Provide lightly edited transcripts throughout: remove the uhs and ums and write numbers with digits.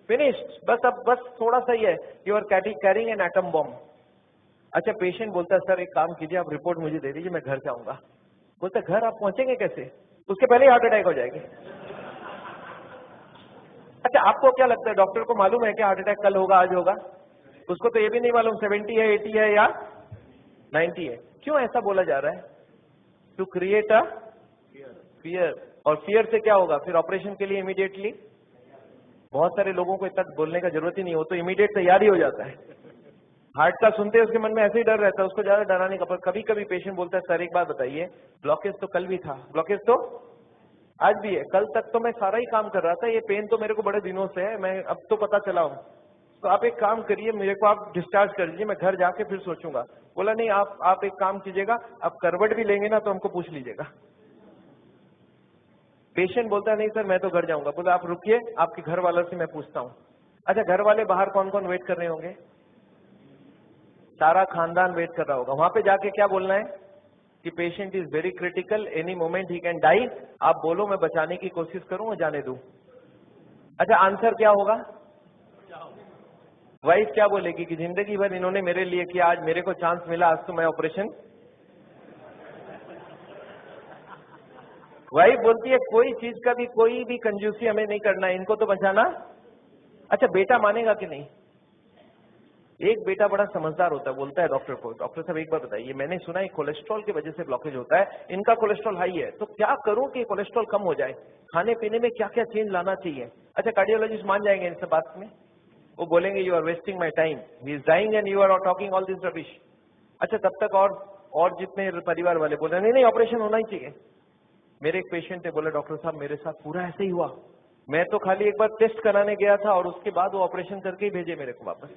Finished, बस अब बस थोड़ा सा ही है, you are carrying an atom bomb. अच्छा, पेशेंट बोलता है सर एक काम कीजिए, आप रिपोर्ट मुझे दे दीजिए, मैं घर जाऊंगा। बोलता है घर आप पहुंचेंगे कैसे? उसके पहले ही हार्ट अटैक हो जाएगी। अच्छा, आपको क्या लगता है डॉक्टर को मालूम है कि हार्ट अटैक कल होगा आज होगा? उसको तो ये भी नहीं मालूम 70 है 80 है या 90 है। क्यों ऐसा बोला जा रहा है? To create a fear. और फियर से क्या होगा फिर? ऑपरेशन के लिए इमीडिएटली बहुत सारे लोगों को इतना बोलने का जरूरत ही नहीं हो, तो इमीडिएट तैयारी हो जाता है। हार्ट का सुनते उसके मन में ऐसे ही डर रहता है, उसको ज्यादा डराने का। पर कभी कभी पेशेंट बोलता है सर एक बात बताइए, ब्लॉकेज तो कल भी था, ब्लॉकेज तो आज भी है, कल तक तो मैं सारा ही काम कर रहा था, ये पेन तो मेरे को बड़े दिनों से है, मैं अब तो पता चला हूं। तो आप एक काम करिए, मेरे को आप डिस्चार्ज कर दीजिए, मैं घर जाके फिर सोचूंगा। बोला नहीं, आप एक काम कीजिएगा, आप करवट भी लेंगे ना तो हमको पूछ लीजिएगा। पेशेंट बोलता है नहीं सर मैं तो घर जाऊंगा। बोला आप रुकिए, आपके घर वालों से मैं पूछता हूँ। अच्छा, घर वाले बाहर कौन कौन वेट कर रहे होंगे? सारा खानदान वेट कर रहा होगा। वहां पे जाके क्या बोलना है कि patient is very critical, any moment he can die. आप बोलो मैं बचाने की कोशिश करूं और जाने दूं। अच्छा, आंसर क्या होगा? वाइफ क्या बोलेगी कि जिंदगी भर इन्होंने मेरे लिए किया, आज मेरे को चांस मिला, आज तो मैं ऑपरेशन। वाइफ बोलती है कोई चीज का भी कोई भी कंजूसी हमें नहीं करना है, इनको तो बचाना। अच्छा, बेटा मानेगा कि नहीं? एक बेटा बड़ा समझदार होता है, बोलता है डॉक्टर को, डॉक्टर साहब एक बार बताइए, मैंने सुना है कोलेस्ट्रॉल की वजह से ब्लॉकेज होता है, इनका कोलेस्ट्रॉल हाई है, तो क्या करूं कि कोलेस्ट्रॉल कम हो जाए? खाने पीने में क्या क्या चेंज लाना चाहिए? अच्छा, कार्डियोलॉजिस्ट मान जाएंगे इन सब बात में? वो बोलेंगे you are wasting my time, he is dying and you are talking all this rubbish. अच्छा, तब तक और जितने परिवार वाले बोल रहे नहीं नहीं ऑपरेशन होना ही चाहिए। मेरे एक पेशेंट है, बोले डॉक्टर साहब मेरे साथ पूरा ऐसे ही हुआ, मैं तो खाली एक बार टेस्ट कराने गया था और उसके बाद वो ऑपरेशन करके ही भेजे मेरे को वापस।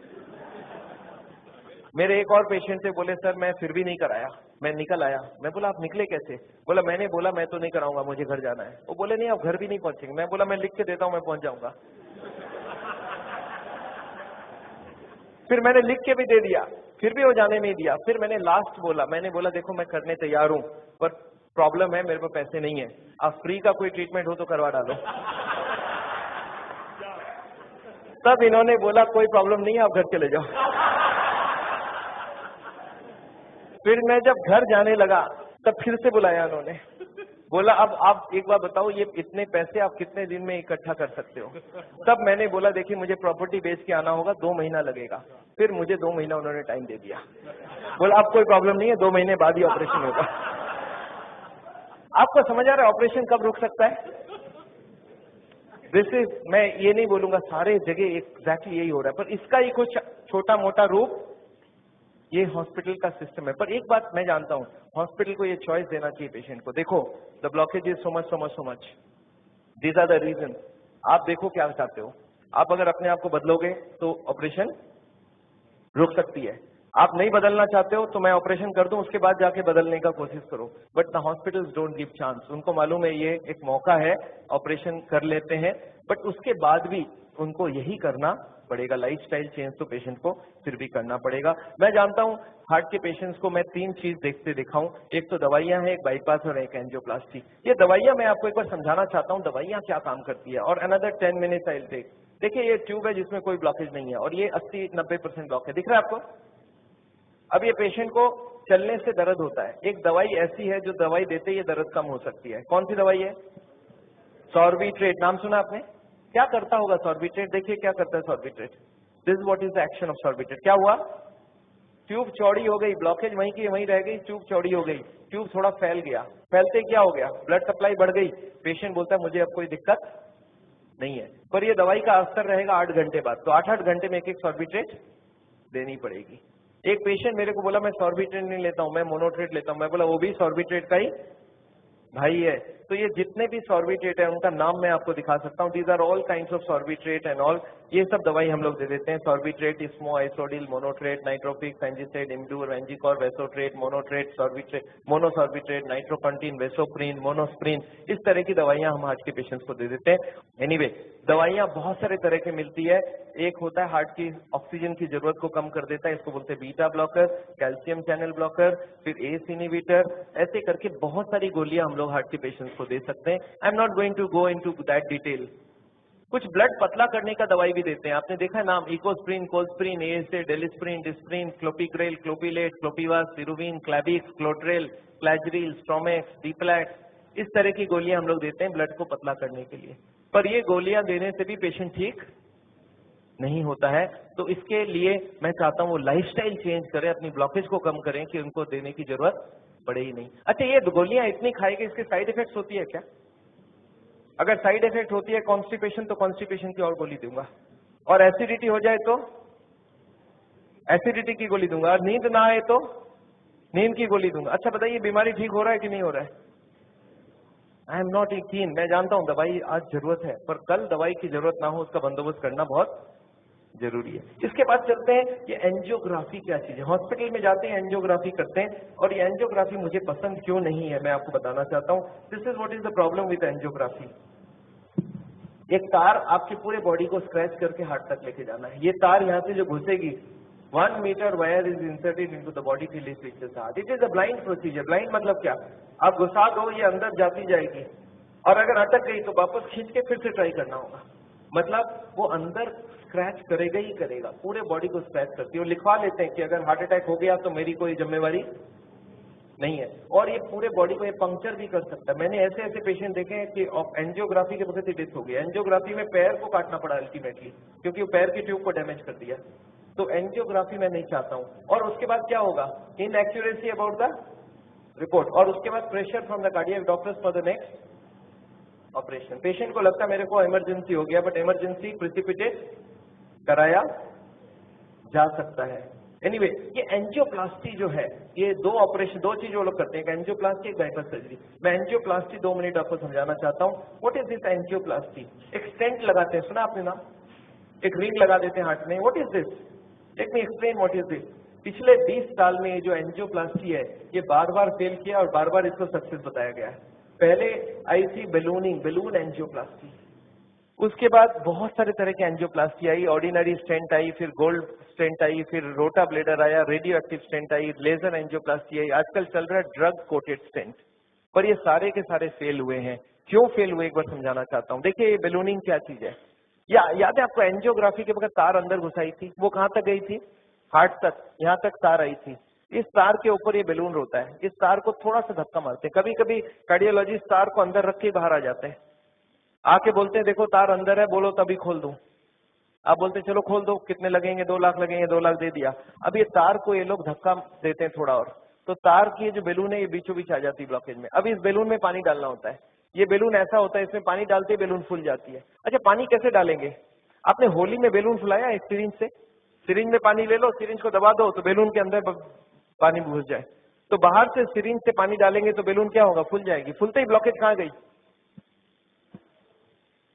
मेरे एक और पेशेंट थे, बोले सर मैं फिर भी नहीं कराया, मैं निकल आया। मैं बोला आप निकले कैसे? बोला मैंने बोला मैं तो नहीं कराऊंगा, मुझे घर जाना है। वो बोले नहीं आप घर भी नहीं पहुंचेंगे। मैं बोला मैं लिख के देता हूं, मैं पहुंच जाऊंगा। फिर मैंने लिख के भी दे दिया, फिर भी वो जाने नहीं दिया। फिर मैंने लास्ट बोला, मैंने बोला देखो मैं करने तैयार हूं, पर प्रॉब्लम है मेरे पास पैसे नहीं है, आप फ्री का कोई ट्रीटमेंट हो तो करवा डालो। तब इन्होंने बोला कोई प्रॉब्लम नहीं है, आप घर चले जाओ। फिर मैं जब घर जाने लगा तब फिर से बुलाया उन्होंने, बोला अब आप एक बार बताओ ये इतने पैसे आप कितने दिन में इकट्ठा कर सकते हो? तब मैंने बोला देखिए मुझे प्रॉपर्टी बेच के आना होगा, 2 महीना लगेगा। फिर मुझे 2 महीना उन्होंने टाइम दे दिया। बोला अब कोई प्रॉब्लम नहीं है, 2 महीने बाद ही ऑपरेशन होगा। आपको समझ आ रहा है ऑपरेशन कब रुक सकता है? दिस इज, मैं ये नहीं बोलूंगा सारे जगह एग्जैक्टली यही हो रहा है, पर इसका ही कुछ छोटा मोटा रूप ये हॉस्पिटल का सिस्टम है। पर एक बात मैं जानता हूं, हॉस्पिटल को ये चॉइस देना चाहिए पेशेंट को। देखो the blockage is so much so much so much, these are the reason. आप देखो क्या चाहते हो, आप अगर अपने आप को बदलोगे तो ऑपरेशन रुक सकती है। आप नहीं बदलना चाहते हो तो मैं ऑपरेशन कर दूं, उसके बाद जाके बदलने का कोशिश करो। But the hospitals don't give chance, उनको मालूम है ये एक मौका है, ऑपरेशन कर लेते हैं, बट उसके बाद भी उनको यही करना पड़ेगा। लाइफस्टाइल चेंज तो पेशेंट को फिर भी करना पड़ेगा। मैं जानता हूं हार्ट के पेशेंट्स को मैं 3 चीज देखते दिखाऊं, एक तो दवाइयां हैं, एक बाईपास और एक एंजियोप्लास्टी। ये दवाइयां मैं आपको एक बार समझाना चाहता हूं दवाइयां क्या काम करती है, और another 10 minutes I will take. देखिए ये ट्यूब है जिसमें कोई ब्लॉकेज नहीं है, और ये 80-90% ब्लॉक है, दिख रहा है आपको? अब ये पेशेंट को चलने से दर्द होता है, एक दवाई ऐसी है जो दवाई देते ही दर्द कम हो सकती है। कौन सी दवाई है? सॉर्बिट्रेट, नाम सुना आपने? क्या करता होगा सॉर्बिट्रेट? देखिए क्या करता है Sorbitrate. This is what is the action of Sorbitrate. क्या हुआ? ट्यूब चौड़ी हो गई, ब्लॉकेज वहीं की वहीं रह गई, ट्यूब चौड़ी हो गई, ट्यूब थोड़ा फैल गया, फैलते क्या हो गया? ब्लड सप्लाई बढ़ गई। पेशेंट बोलता है मुझे अब कोई दिक्कत नहीं है, पर ये दवाई का असर रहेगा 8 घंटे बाद, तो 8-8 घंटे में एक सॉर्बिट्रेट देनी पड़ेगी। एक पेशेंट मेरे को बोला मैं सॉर्बिट्रेट नहीं लेता हूं, मैं मोनोट्रेट लेता हूं। मैं बोला वो भी सॉर्बिट्रेट का ही भाई है। तो ये जितने भी सॉर्बिट्रेट है उनका नाम मैं आपको दिखा सकता हूँ। These are all kinds of sorbitrate and all, ये सब दवाई हम लोग दे देते हैं। सॉर्बिट्रेट, इस्मो, आइसोडिल, मोनोट्रेट, नाइट्रोपिक, फेंजिसाइड, इम्डूर, वेंजिकॉर, वेसोट्रेट, मोनोट्रेट, सॉर्बिट्रेट, मोनोसॉर्बिट्रेट, नाइट्रोकंटीन, वेसोप्रीन, मोनोस्प्रीन, इस तरह की दवाइयां हम हार्ट के पेशेंट्स को दे देते हैं। एनीवे, दवाइयां बहुत सारे तरह की मिलती है। एक होता है हार्ट की ऑक्सीजन की जरूरत को कम कर देता है, इसको बोलते हैं beta blocker, calcium channel blocker, फिर एस इनहिबिटर, ऐसे करके बहुत सारी गोलियां हम लोग हार्ट के पेशेंट्स को दे सकते हैं। I am not going to go into that detail. कुछ ब्लड पतला करने का दवाई भी देते हैं, आपने देखा है नाम, इकोस्प्रिन, कोल्स्प्रिन, एएसए, डेलिस्प्रिन, डिस्प्रिन, क्लोपिग्रेल, क्लोपिलेट, क्लोपिवास, सिरुविन, क्लैबिक्स, क्लोट्रेल, क्लैजरिल, स्ट्रोमेक्स, डीप्लैक्स, इस तरह की गोलियां हम लोग देते हैं ब्लड को पतला करने के लिए। पर ये गोलियां देने से भी पेशेंट ठीक नहीं होता है, तो इसके लिए मैं चाहता हूं वो लाइफस्टाइल चेंज करें, अपनी ब्लॉकेज को कम करें कि उनको देने की जरूरत पड़े ही नहीं। अच्छा, ये गोलियां इतनी खाएगी, इसके साइड इफेक्ट्स होती है क्या? अगर साइड इफेक्ट होती है कॉन्स्टिपेशन, तो कॉन्स्टिपेशन की और गोली दूंगा, और एसिडिटी हो जाए तो एसिडिटी की गोली दूंगा, और नींद ना आए तो नींद की गोली दूंगा। अच्छा बताइए, बीमारी ठीक हो रहा है कि नहीं हो रहा है? आई एम नॉट कीन, मैं जानता हूं दवाई आज जरूरत है, पर कल दवाई की जरूरत ना हो उसका बंदोबस्त करना बहुत जरूरी है। इसके बाद चलते हैं, ये एंजियोग्राफी क्या चीज है। हॉस्पिटल में जाते हैं, एंजियोग्राफी करते हैं, और ये एंजियोग्राफी मुझे पसंद क्यों नहीं है मैं आपको बताना चाहता हूं। This is what is the problem with angiography. एक तार आपके पूरे बॉडी को स्क्रैच करके हार्ट तक लेके जाना है। ये तार यहाँ से जो घुसेगी, 1 metre wire is inserted into the body till it reaches heart. It is a blind procedure. Blind मतलब क्या? आप घुसा दो, ये अंदर जाती जाएगी, और अगर अटक गई तो वापस खींच के फिर से ट्राई करना होगा। मतलब वो अंदर स्क्रैच करेगा ही करेगा, पूरे बॉडी को स्क्रैच करती है। वो लिखवा लेते हैं कि अगर हार्ट अटैक हो गया तो मेरी कोई जिम्मेवारी नहीं है, और ये पूरे बॉडी को ये पंक्चर भी कर सकता है। मैंने ऐसे ऐसे पेशेंट देखे हैं कि एंजियोग्राफी के वक्त ही डेथ हो गई। एंजियोग्राफी में पैर को काटना पड़ा अल्टीमेटली, क्योंकि वो पैर की ट्यूब को डैमेज कर दिया। तो एंजियोग्राफी मैं नहीं चाहता हूं। और उसके बाद क्या होगा? इनएक्यूरेसी अबाउट द रिपोर्ट, और उसके बाद pressure from the cardiac doctors for the next operation. Patient को लगता है मेरे को इमरजेंसी हो गया, बट इमरजेंसी प्रिसिपिटेट कराया जा सकता है। एनीवे, ये एंजियोप्लास्टी जो है, ये दो ऑपरेशन, दो चीज वो लोग करते हैं, एक एंजियोप्लास्टी, एक बाइपास सर्जरी। मैं एंजियोप्लास्टी 2 मिनट आपको समझाना चाहता हूँ। What is this angioplasty? एक स्टेंट लगाते हैं, सुना आपने नाम? एक रिंग लगा देते हैं हार्ट में। What is this? Let me explain what is this. पिछले 20 साल में ये जो एंजियोप्लास्टी है, ये बार बार फेल किया और बार बार इसको सक्सेस बताया गया है। पहले आई थी बैलूनिंग, बैलून एंजियोप्लास्टी। उसके बाद बहुत सारे तरह की एंजियोप्लास्टी आई, ऑर्डिनरी स्टेंट आई, फिर गोल्ड स्टेंट आई, फिर रोटा ब्लेडर आया, रेडियो एक्टिव स्टेंट आई, लेजर एंजियोप्लास्टी आई, आजकल चल रहा है ड्रग कोटेड स्टेंट। पर ये सारे के सारे फेल हुए हैं। क्यों फेल हुए, एक बार समझाना चाहता हूँ। देखिए, ये बैलूनिंग क्या चीज है? याद है आपको एंजियोग्राफी के वक्त तार अंदर घुसाई थी, वो कहां तक गई थी? हार्ट तक, यहां तक तार आई थी। इस तार के ऊपर ये बैलून होता है। इस तार को थोड़ा सा धक्का मारते हैं, कभी कभी कार्डियोलॉजिस्ट तार को अंदर रख के बाहर आ जाते हैं, आके बोलते हैं देखो तार अंदर है, बोलो तभी खोल दूं। आप बोलते हैं चलो खोल दो, कितने लगेंगे? 2 लाख लगेंगे। 2 लाख दे दिया। अब ये तार को ये लोग धक्का देते हैं थोड़ा और, तो तार की जो बैलून है ये बीचों बीच आ जाती है ब्लॉकेज में। अब इस बैलून में पानी डालना होता है। ये बैलून ऐसा होता है, इसमें पानी डालते ही बैलून फूल जाती है। अच्छा, पानी कैसे डालेंगे? आपने होली में बैलून फुलाया एक सिरिंज से? सिरिंज में पानी ले लो, सिरिंज को दबा दो तो बैलून के अंदर पानी घुस जाए। तो बाहर से सिरिंज से पानी डालेंगे तो बैलून क्या होगा? फूल जाएगी। फूलते ही ब्लॉकेज कहाँ गई?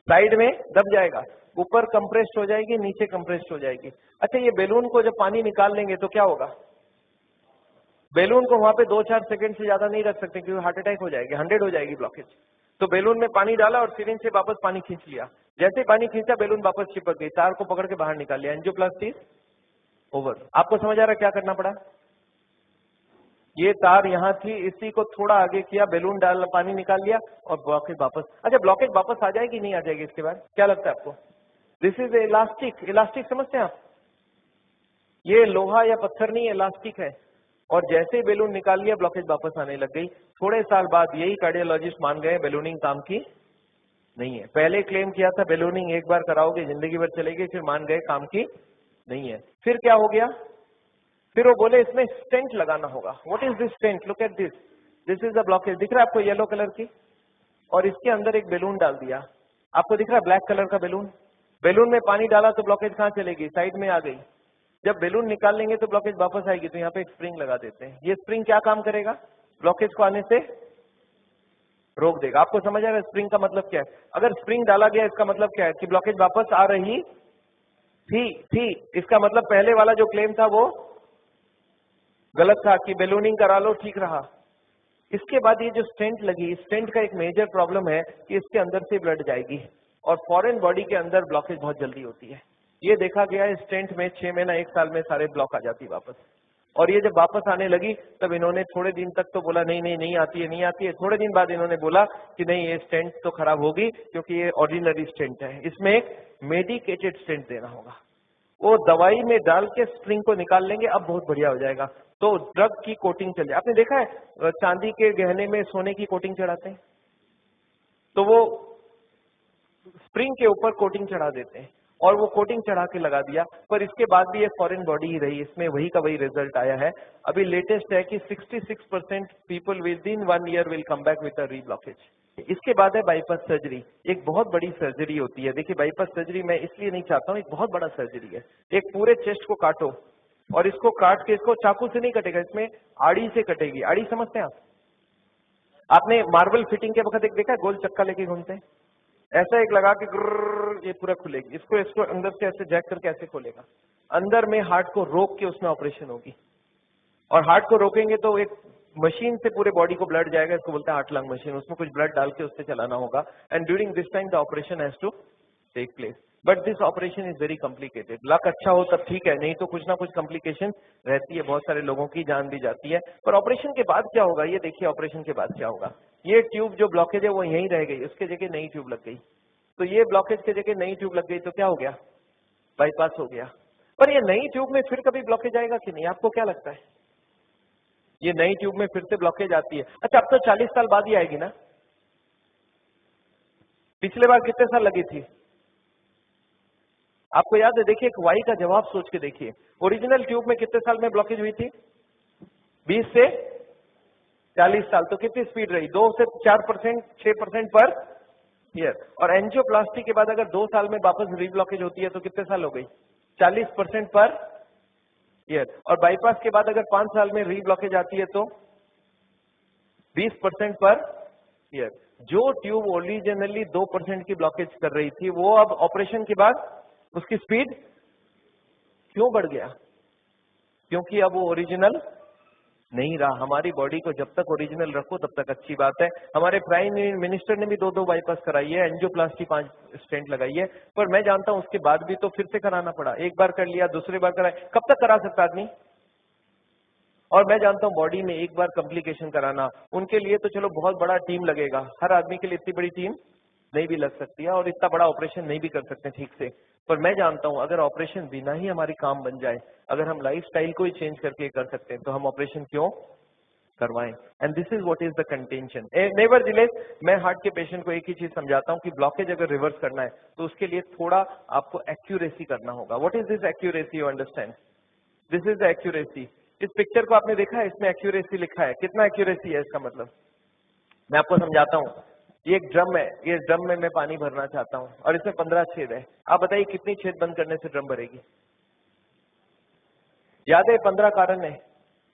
साइड में दब जाएगा, ऊपर कंप्रेस्ड हो जाएगी, नीचे कंप्रेस्ड हो जाएगी। अच्छा, ये बैलून को जब पानी निकाल लेंगे तो क्या होगा? बैलून को वहां पे 2-4 सेकंड से ज्यादा नहीं रख सकते, क्योंकि हार्ट अटैक हो जाएगी, 100 हो जाएगी ब्लॉकेज। तो बैलून में पानी डाला और सिरिंज से वापस पानी खींच लिया। जैसे ही पानी खींचा, बैलून वापस चिपक गई, तार को पकड़ के बाहर निकाल लिया। Angioplasty over. आपको समझ आ रहा है क्या करना पड़ा? ये तार यहाँ थी, इसी को थोड़ा आगे किया, बैलून डाल, पानी निकाल लिया और ब्लॉकेज वापस। अच्छा, ब्लॉकेज वापस आ जाएगी नहीं आ जाएगी इसके बाद? क्या लगता है आपको? This is elastic. इलास्टिक समझते हैं आप? ये लोहा या पत्थर नहीं, इलास्टिक है। और जैसे ही बैलून निकाल लिया, ब्लॉकेज वापस आने लग गई। थोड़े साल बाद यही कार्डियोलॉजिस्ट मान गए बैलूनिंग काम की नहीं है। पहले क्लेम किया था बैलूनिंग एक बार कराओगे जिंदगी भर चलेगी, फिर मान गए काम की नहीं है। फिर क्या हो गया? फिर वो बोले इसमें स्टेंट लगाना होगा। What is this stent? Look at this, this is the blockage. दिख रहा है आपको येलो कलर की? और इसके अंदर एक बैलून डाल दिया। आपको दिख रहा है ब्लैक कलर का बैलून? बैलून में पानी डाला तो ब्लॉकेज कहाँ चलेगी? साइड में आ गई। जब बैलून निकाल लेंगे तो ब्लॉकेज वापस आएगी, तो यहाँ पे एक स्प्रिंग लगा देते हैं। ये स्प्रिंग क्या काम करेगा? ब्लॉकेज को आने से रोक देगा। आपको समझ आ रहा है स्प्रिंग का मतलब क्या है? अगर स्प्रिंग डाला गया, इसका मतलब क्या है? कि ब्लॉकेज वापस आ रही थी। इसका मतलब पहले वाला जो क्लेम था वो गलत था कि बैलूनिंग करा लो ठीक रहा। इसके बाद ये जो स्टेंट लगी, स्टेंट का एक मेजर प्रॉब्लम है कि इसके अंदर से ब्लड जाएगी और फॉरेन बॉडी के अंदर ब्लॉकेज बहुत जल्दी होती है। ये देखा गया है स्टेंट में 6 महीना 1 साल में सारे ब्लॉक आ जाती वापस। और ये जब वापस आने लगी तब इन्होंने थोड़े दिन तक तो बोला नहीं नहीं नहीं आती है नहीं आती है। थोड़े दिन बाद इन्होंने बोला कि नहीं ये स्टेंट तो खराब होगी क्योंकि ये ऑर्डिनरी स्टेंट है, इसमें एक मेडिकेटेड स्टेंट देना होगा। वो दवाई में डाल के स्प्रिंग को निकाल लेंगे, अब बहुत बढ़िया हो जाएगा। तो ड्रग की कोटिंग चल जाए। आपने देखा है चांदी के गहने में सोने की कोटिंग चढ़ाते हैं, तो वो स्प्रिंग के ऊपर कोटिंग चढ़ा देते हैं और वो कोटिंग चढ़ा के लगा दिया, पर इसके बाद भी ये फॉरेन बॉडी ही रही, इसमें वही का वही रिजल्ट आया है। अभी लेटेस्ट है कि 66% people with in 1 year will come back with a reblockage. इसके बाद है बाईपास सर्जरी। एक बहुत बड़ी सर्जरी होती है। देखिए बाईपास सर्जरी मैं इसलिए नहीं चाहता हूँ, एक बहुत बड़ा सर्जरी है। एक पूरे चेस्ट को काटो और इसको काट के, इसको चाकू से नहीं कटेगा, इसमें आड़ी से कटेगी। आड़ी समझते हैं आप? आपने मार्बल फिटिंग के वक्त एक देखा है, गोल चक्का लेके घूमते हैं, ऐसा एक लगा के ये पूरा खुलेगी। इसको अंदर से ऐसे जैक करके ऐसे खोलेगा, अंदर में हार्ट को रोक के उसमें ऑपरेशन होगी। और हार्ट को रोकेंगे तो एक मशीन से पूरे बॉडी को ब्लड जाएगा, इसको बोलते हैं हार्ट लंग मशीन। उसमें कुछ ब्लड डाल के उससे चलाना होगा। And during this time the operation has to take place, but this operation is very complicated. Luck अच्छा हो तब ठीक है, नहीं तो कुछ ना कुछ कॉम्प्लिकेशन रहती है, बहुत सारे लोगों की जान भी जाती है। पर ऑपरेशन के बाद क्या होगा ये देखिए, ऑपरेशन के बाद क्या होगा। ये ट्यूब जो ब्लॉकेज है वो यहीं रह गई, उसके जगह नई ट्यूब लग गई। तो ये ब्लॉकेज के जगह नई ट्यूब लग गई तो क्या हो गया, बाईपास हो गया। पर ये नई ट्यूब में फिर कभी ब्लॉकेज आएगा कि नहीं, आपको क्या लगता है? ये नई ट्यूब में फिर से ब्लॉकेज आती है। अच्छा अब तो 40 साल बाद ही आएगी ना, पिछले बार कितने साल लगी थी आपको याद है? देखिए एक वाई का जवाब सोच के देखिए, ओरिजिनल ट्यूब में कितने साल में ब्लॉकेज हुई थी? 20 से 40 साल। तो कितनी स्पीड रही? 2 से 4%, 6% पर ईयर। और एंजियोप्लास्टी के बाद अगर 2 साल में वापस रीब्लॉकेज होती है तो कितने साल हो गई? 40% पर ईयर। और बाईपास के बाद अगर 5 साल में रीब्लॉकेज आती है तो 20% पर ईयर। जो ट्यूब ओरिजिनली 2% की ब्लॉकेज कर रही थी वो अब ऑपरेशन के बाद उसकी स्पीड क्यों बढ़ गया? क्योंकि अब वो ओरिजिनल नहीं रहा। हमारी बॉडी को जब तक ओरिजिनल रखो तब तक अच्छी बात है। हमारे प्राइम मिनिस्टर ने भी 2 बाईपास कराई है, एंजियोप्लास्टी 5 स्टेंट लगाई है। पर मैं जानता हूं उसके बाद भी तो फिर से कराना पड़ा। एक बार कर लिया, दूसरी बार कराया, कब तक करा सकता आदमी? और मैं जानता हूं बॉडी में एक बार कॉम्प्लिकेशन कराना, उनके लिए तो चलो बहुत बड़ा टीम लगेगा। हर आदमी के लिए इतनी बड़ी टीम नहीं भी लग सकती है और इतना बड़ा ऑपरेशन नहीं भी कर सकते ठीक से। पर मैं जानता हूं अगर ऑपरेशन बिना ही हमारी काम बन जाए, अगर हम लाइफस्टाइल को ही चेंज करके कर सकते हैं तो हम ऑपरेशन क्यों करवाएं। And this is what is the contention. Nevertheless मैं हार्ट के पेशेंट को एक ही चीज समझाता हूं कि ब्लॉकेज अगर रिवर्स करना है तो उसके लिए थोड़ा आपको एक्यूरेसी करना होगा। What is this accuracy? You understand? This is the accuracy. इस पिक्चर को आपने देखा है, इसमें एक्यूरेसी लिखा है। कितना एक्यूरेसी है इसका मतलब? मैं आपको समझाता हूँ। ये एक ड्रम है, ये ड्रम में मैं पानी भरना चाहता हूँ और इसमें 15 छेद है। आप बताइए कितनी छेद बंद करने से ड्रम भरेगी? याद है 15 कारण है।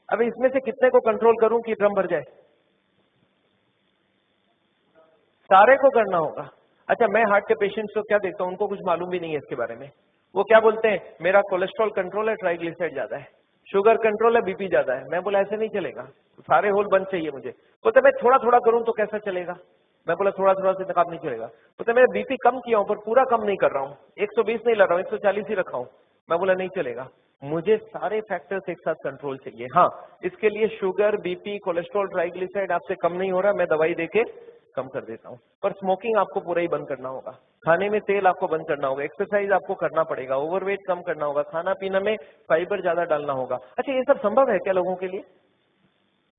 अब इसमें से कितने को कंट्रोल करूं कि ड्रम भर जाए? सारे को करना होगा। अच्छा मैं हार्ट के पेशेंट्स को क्या देखता हूं, उनको कुछ मालूम भी नहीं है इसके बारे में। वो क्या बोलते हैं, मेरा कोलेस्ट्रॉल कंट्रोल है, ट्राइग्लिसराइड ज्यादा है, शुगर कंट्रोल है, बीपी ज्यादा है। मैं बोला ऐसे नहीं चलेगा, सारे होल बंद चाहिए मुझे। बोलते मैं थोड़ा थोड़ा करूं तो कैसा चलेगा? मैं बोला थोड़ा थोड़ा से काम नहीं चलेगा। बोलते मैं बीपी कम किया हूं पर पूरा कम नहीं कर रहा हूं, 120 नहीं ला रहा हूं, 140 ही रखा हूं। मैं बोला नहीं चलेगा, मुझे सारे फैक्टर्स एक साथ कंट्रोल चाहिए। हाँ इसके लिए शुगर, बीपी, कोलेस्ट्रॉल, ट्राइग्लिसराइड आपसे कम नहीं हो रहा, मैं दवाई देके कम कर देता हूँ। पर स्मोकिंग आपको पूरा ही बंद करना होगा, खाने में तेल आपको बंद करना होगा, एक्सरसाइज आपको करना पड़ेगा, ओवरवेट कम करना होगा, खाना पीना में फाइबर ज्यादा डालना होगा। अच्छा ये सब संभव है क्या लोगों के लिए?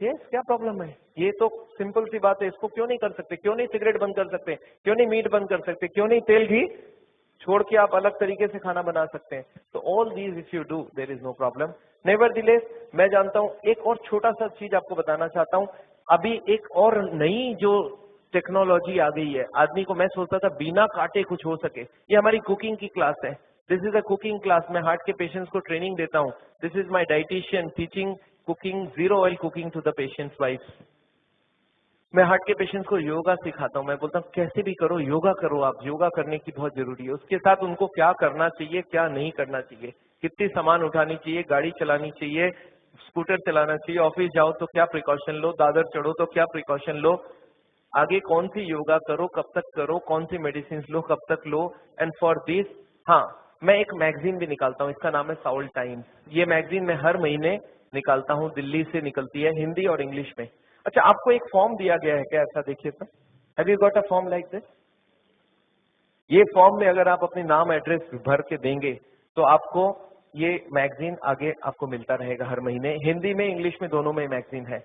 यस, क्या प्रॉब्लम है? ये तो सिंपल सी बात है, इसको क्यों नहीं कर सकते? क्यों नहीं सिगरेट बंद कर सकते? क्यों नहीं मीट बंद कर सकते? क्यों नहीं तेल घी छोड़ के आप अलग तरीके से खाना बना सकते हैं? तो all these if you do there is no problem. Nevertheless मैं जानता हूं, एक और छोटा सा चीज आपको बताना चाहता हूं। अभी एक और नई जो टेक्नोलॉजी आ गई है, आदमी को मैं सोचता था बिना काटे कुछ हो सके, ये हमारी कुकिंग की क्लास है। This is a cooking class. मैं हार्ट के पेशेंट्स को ट्रेनिंग देता हूँ। This is my dietitian teaching cooking, 0 oil cooking to the patients wife. मैं हार्ट के पेशेंट्स को योगा सिखाता हूँ। मैं बोलता हूँ कैसे भी करो योगा करो, आप योगा करने की बहुत जरूरी है। उसके साथ उनको क्या करना चाहिए, क्या नहीं करना चाहिए, कितनी सामान उठानी चाहिए, गाड़ी चलानी चाहिए, स्कूटर चलाना चाहिए, ऑफिस जाओ तो क्या प्रिकॉशन लो, दादर चढ़ो तो क्या प्रिकॉशन लो, आगे कौन सी योगा करो, कब तक करो, कौन सी मेडिसिन लो, कब तक लो। एंड फॉर दिस हाँ मैं एक मैगजीन भी निकालता हूँ, इसका नाम है साउल टाइम्स। ये मैगजीन मैं हर महीने निकालता हूँ, दिल्ली से निकलती है, हिंदी और इंग्लिश में। अच्छा, आपको एक फॉर्म दिया गया है क्या? ऐसा देखिए तो, have you got a form like this? ये फॉर्म में अगर आप अपने नाम एड्रेस भर के देंगे तो आपको ये मैगजीन आगे आपको मिलता रहेगा हर महीने। हिंदी में इंग्लिश में दोनों में मैगजीन है।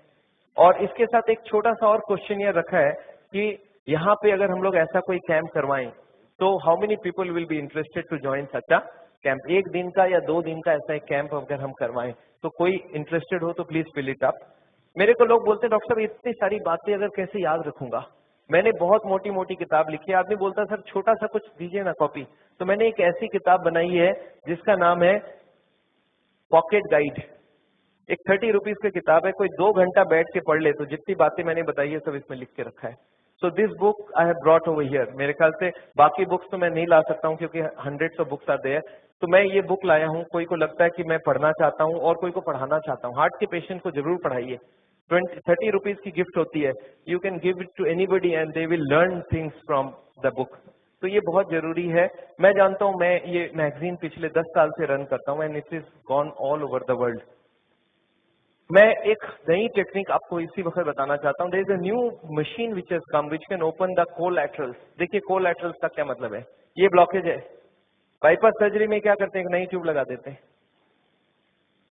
और इसके साथ एक छोटा सा और क्वेश्चन ये रखा है कि यहाँ पे अगर हम लोग ऐसा कोई कैंप करवाएं तो how many people will be interested to join such a camp? 1 दिन का या 2 दिन का ऐसा एक कैंप अगर हम करवाएं तो कोई इंटरेस्टेड हो तो प्लीज फिल इट अप। मेरे को लोग बोलते हैं डॉक्टर साहब इतनी सारी बातें अगर कैसे याद रखूंगा, मैंने बहुत मोटी मोटी किताब लिखी है। आदमी बोलता है सर छोटा सा कुछ दीजिए ना कॉपी, तो मैंने एक ऐसी किताब बनाई है जिसका नाम है पॉकेट गाइड। एक 30 रुपीज की किताब है, कोई 2 घंटा बैठ के पढ़ ले तो जितनी बातें मैंने बताई है सब इसमें लिख के रखा है। So this book I have brought over here. मेरे ख्याल से बाकी बुक्स तो मैं नहीं ला सकता हूँ क्योंकि 100 बुक्स आते हैं, तो मैं ये बुक लाया हूँ। कोई को लगता है कि मैं पढ़ना चाहता हूँ और कोई को पढ़ाना चाहता हूँ, हार्ट के पेशेंट को जरूर पढ़ाइए। 30 रुपीज की गिफ्ट होती है, you can give it to anybody and they will learn things from the book. तो ये बहुत जरूरी है। मैं जानता हूँ, मैं ये मैगजीन पिछले 10 साल से रन करता हूँ and it is gone all over the world. मैं एक नई टेक्निक आपको इसी वक्त बताना चाहता हूँ। There is a new machine which has come which can open the collaterals. देखिए कोलैटरल्स का क्या मतलब है, ये ब्लॉकेज है। बाईपास सर्जरी में क्या करते हैं, एक नई ट्यूब लगा देते हैं।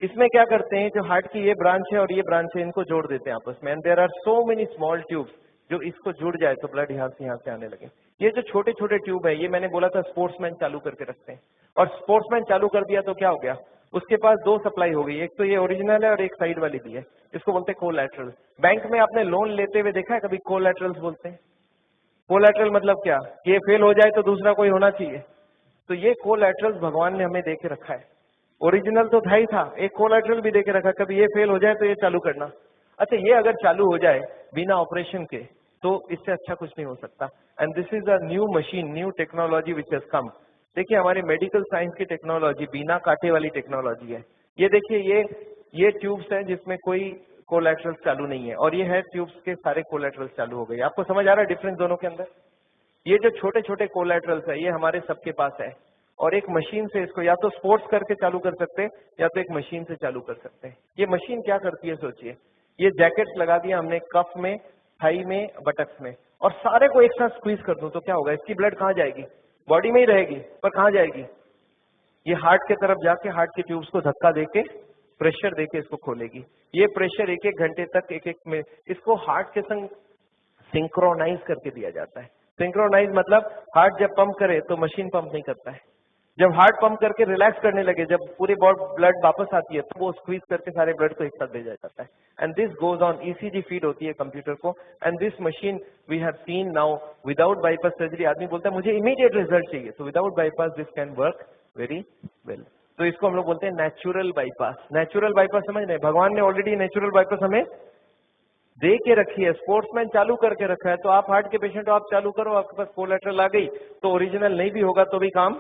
इसमें क्या करते हैं, जो हार्ट की ये ब्रांच है और ये ब्रांच है, इनको जोड़ देते हैं आपस में। And there are so many small tubes, जो इसको जुड़ जाए तो ब्लड यहाँ से आने लगे। ये जो छोटे छोटे ट्यूब है, ये मैंने बोला था स्पोर्ट्समैन चालू करके रखते हैं, और स्पोर्ट्समैन चालू कर दिया तो क्या हो गया, उसके पास 2 सप्लाई हो गई। एक तो ये ओरिजिनल है और एक साइड वाली भी है, इसको बोलते हैं कोलैटरल। बैंक में आपने लोन लेते हुए देखा है कभी? कोलैटरल्स बोलते हैं। कोलैटरल मतलब क्या, ये फेल हो जाए तो दूसरा कोई होना चाहिए। तो ये कोलैटरल्स भगवान ने हमें दे के रखा है। ओरिजिनल तो था ही था, एक कोलैटरल भी देके रखा, कभी ये फेल हो जाए तो ये चालू करना। अच्छा, ये अगर चालू हो जाए बिना ऑपरेशन के तो इससे अच्छा कुछ नहीं हो सकता। And this is a new machine, new technology which has कम। देखिए हमारी मेडिकल साइंस की टेक्नोलॉजी बिना कांटे वाली टेक्नोलॉजी है। ये देखिए ये ट्यूब्स हैं जिसमें कोई कोलैटरल्स चालू नहीं है, और ये है ट्यूब्स के सारे कोलैटरल्स चालू हो गए। आपको समझ आ रहा है डिफरेंस दोनों के अंदर? ये जो छोटे छोटे कोलैटरल्स है ये हमारे सबके पास है, और एक मशीन से इसको या तो स्पोर्ट्स करके चालू कर सकते हैं या तो एक मशीन से चालू कर सकते हैं। ये मशीन क्या करती है सोचिए, ये जैकेट्स लगा दिया हमने कफ में, थाई में, बटक्स में, और सारे को एक साथ स्क्वीज कर दूं तो क्या होगा, इसकी ब्लड कहाँ जाएगी? बॉडी में ही रहेगी, पर कहाँ जाएगी? ये हार्ट के तरफ जाके हार्ट के ट्यूब्स को धक्का देके प्रेशर देके इसको खोलेगी। ये प्रेशर 1-1 घंटे तक एक में इसको हार्ट के संग सिंक्रोनाइज करके दिया जाता है। सिंक्रोनाइज मतलब हार्ट जब पंप करे तो मशीन पंप नहीं करता है, जब हार्ट पंप करके रिलैक्स करने लगे, जब पूरी ब्लड वापस आती है तो वो स्क्वीज करके सारे ब्लड को एक साथ भेजा जाता है। And this goes on, ECG feed होती है कंप्यूटर को। And this machine we have seen now without bypass surgery. आदमी बोलता है मुझे इमीडिएट रिजल्ट चाहिए, तो without bypass this can work very well. तो इसको हम लोग बोलते हैं नेचुरल बाईपास। नेचुरल बाईपास समझ रहे हैं, भगवान ने ऑलरेडी नेचुरल बाईपास हमें दे के रखी है, स्पोर्ट्समैन चालू करके रखा है। तो आप हार्ट के पेशेंट हो, आप चालू करो, आपके पास कोलैटरल आ गई तो ओरिजिनल नहीं भी होगा तो भी काम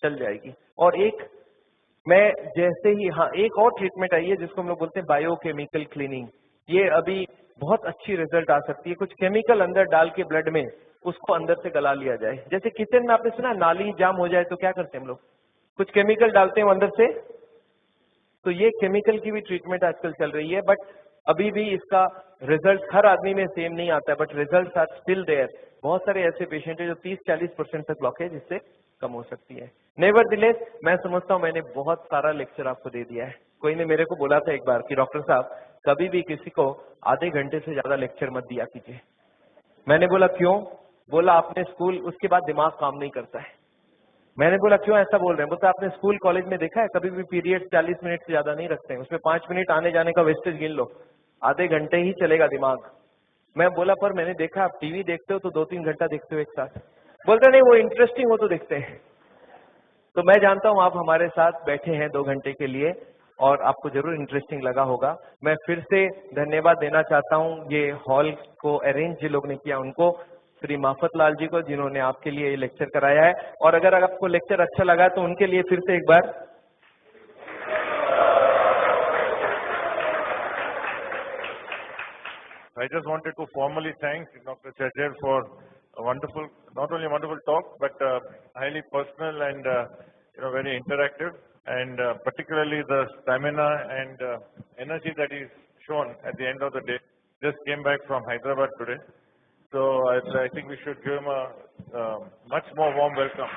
चल जाएगी। और एक मैं जैसे ही, हाँ एक और ट्रीटमेंट आई है जिसको हम लोग बोलते हैं बायोकेमिकल क्लीनिंग। ये अभी बहुत अच्छी रिजल्ट आ सकती है। कुछ केमिकल अंदर डाल के ब्लड में उसको अंदर से गला लिया जाए। जैसे किचन में आपने सुना नाली जाम हो जाए तो क्या करते हैं हम लोग, कुछ केमिकल डालते हैं अंदर से। तो ये केमिकल की भी ट्रीटमेंट आजकल चल रही है, बट अभी भी इसका रिजल्ट हर आदमी में सेम नहीं आता है, but result are still there. बहुत सारे ऐसे पेशेंट है जो 30-40% तक ब्लॉकेज इससे कम हो सकती है। नेवरदिलेस मैं समझता हूँ मैंने बहुत सारा लेक्चर आपको दे दिया है। कोई ने मेरे को बोला था एक बार कि डॉक्टर साहब कभी भी किसी को आधे घंटे से ज्यादा लेक्चर मत दिया कीजिए। मैंने बोला क्यों? बोला आपने स्कूल, उसके बाद दिमाग काम नहीं करता है। मैंने बोला क्यों ऐसा बोल रहे हैं? बोलते आपने स्कूल कॉलेज में देखा है कभी भी पीरियड 40 मिनट से ज्यादा नहीं रखते हैं, उसमें 5 मिनट आने जाने का वेस्टेज गिन लो, आधे घंटे ही चलेगा दिमाग। मैं बोला पर मैंने देखा आप टीवी देखते हो तो 2-3 घंटा देखते हो एक साथ। बोलते नहीं वो इंटरेस्टिंग हो तो देखते हैं। तो मैं जानता हूं आप हमारे साथ बैठे हैं 2 घंटे के लिए और आपको जरूर इंटरेस्टिंग लगा होगा। मैं फिर से धन्यवाद देना चाहता हूं ये हॉल को अरेंज जिन लोग ने किया उनको, श्री माफत लाल जी को जिन्होंने आपके लिए ये लेक्चर कराया है। और अगर आपको लेक्चर अच्छा लगा तो उनके लिए फिर से एक बार I just wanted to formally thank Dr. Chajer for a wonderful, not only a wonderful talk, but highly personal and very interactive. and particularly the stamina and energy that he's shown at the end of the day. Just came back from Hyderabad today. So I think we should give him a much more warm welcome.